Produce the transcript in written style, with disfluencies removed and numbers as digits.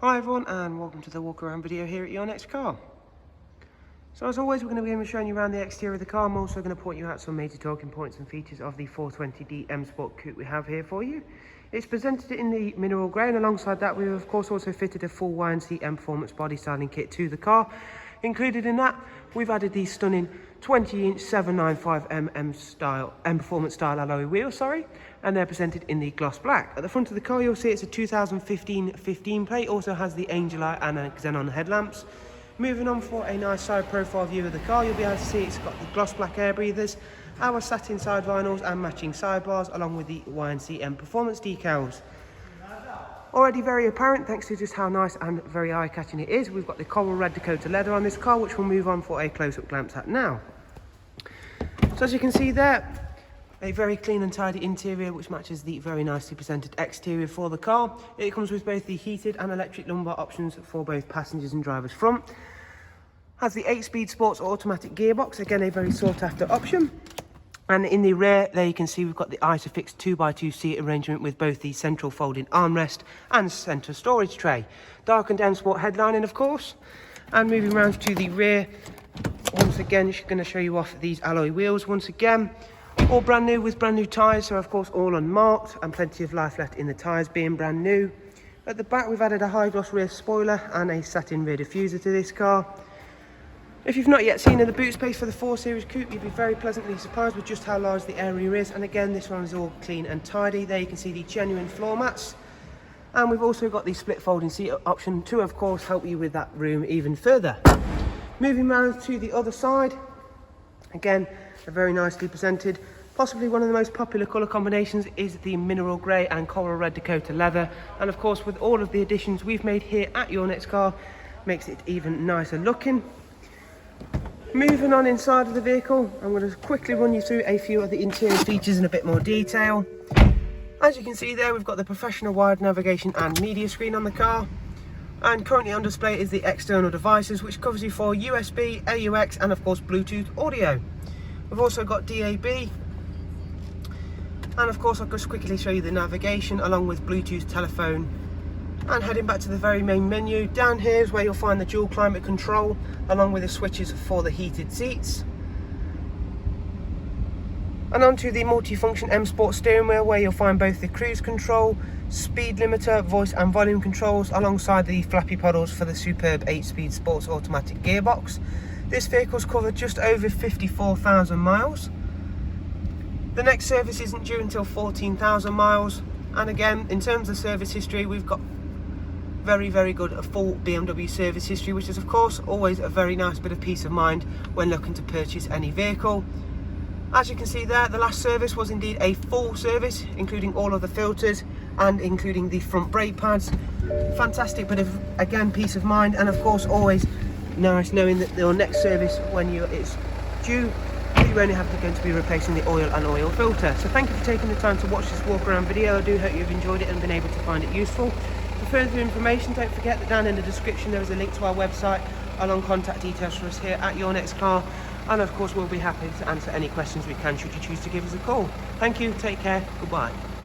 Hi everyone, and welcome to the walk around video here at your next car. So as always, we're going to be showing you around the exterior of the car. I'm also going to point you out some major talking points and features of the 420D M Sport Coupe we have here for you. It's presented in the mineral grey, and alongside that we've of course also fitted a full YNC Mperformance body styling kit to the car. Included in that, we've added the stunning 20-inch 795mm M Performance style alloy wheels, and they're presented in the gloss black. At the front of the car, you'll see it's a 2015 15 plate, also has the angel eye and xenon headlamps. Moving on for a nice side profile view of the car, you'll be able to see it's got the gloss black air breathers, our satin side vinyls and matching sidebars, along with the YNC Mperformance decals. Already very apparent thanks to just how nice and very eye-catching it is. We've got the coral red Dakota leather on this car, which we'll move on for a close-up glance at now. So as you can see there, a very clean and tidy interior which matches the very nicely presented exterior for the car. It comes with both the heated and electric lumbar options for both passengers and drivers front. Has the 8-speed sports automatic gearbox, again a very sought after option. And in the rear there you can see we've got the ISOFIX 2x2 seat arrangement with both the central folding armrest and centre storage tray. Darkened M Sport headlining of course. And moving around to the rear, once again it's going to show you off these alloy wheels once again. All brand new with brand new tyres, so of course all unmarked and plenty of life left in the tyres being brand new. At the back we've added a high gloss rear spoiler and a satin rear diffuser to this car. If you've not yet seen in the boot space for the 4 Series Coupe, you'd be very pleasantly surprised with just how large the area is. And again, this one is all clean and tidy. There you can see the genuine floor mats. And we've also got the split folding seat option to, of course, help you with that room even further. Moving round to the other side, again, a very nicely presented, possibly one of the most popular colour combinations is the mineral grey and coral red Dakota leather. And of course, with all of the additions we've made here at your next car, makes it even nicer looking. Moving on inside of the vehicle, I'm going to quickly run you through a few of the interior features in a bit more detail. As you can see there, we've got the professional wired navigation and media screen on the car. And currently on display is the external devices, which covers you for USB, AUX and of course Bluetooth audio. We've also got DAB. And of course I'll just quickly show you the navigation along with Bluetooth telephone. And heading back to the very main menu, down here is where you'll find the dual climate control along with the switches for the heated seats. And onto the multi-function M Sport steering wheel, where you'll find both the cruise control, speed limiter, voice and volume controls alongside the flappy pedals for the superb 8-speed sports automatic gearbox. This vehicle's covered just over 54,000 miles. The next service isn't due until 14,000 miles. And again, in terms of service history, we've got very good a full BMW service history, which is of course always a very nice bit of peace of mind when looking to purchase any vehicle. As you can see there, the last service was indeed a full service, including all of the filters and including the front brake pads. Fantastic bit of, again, peace of mind, and of course always nice knowing that your next service, when it's due, you only have to be replacing the oil and oil filter. So thank you for taking the time to watch this walk around video. I do hope you've enjoyed it and been able to find it useful. For further information, don't forget that down in the description there is a link to our website along contact details for us here at Your Next Car, and of course we'll be happy to answer any questions we can should you choose to give us a call. Thank you, take care, goodbye.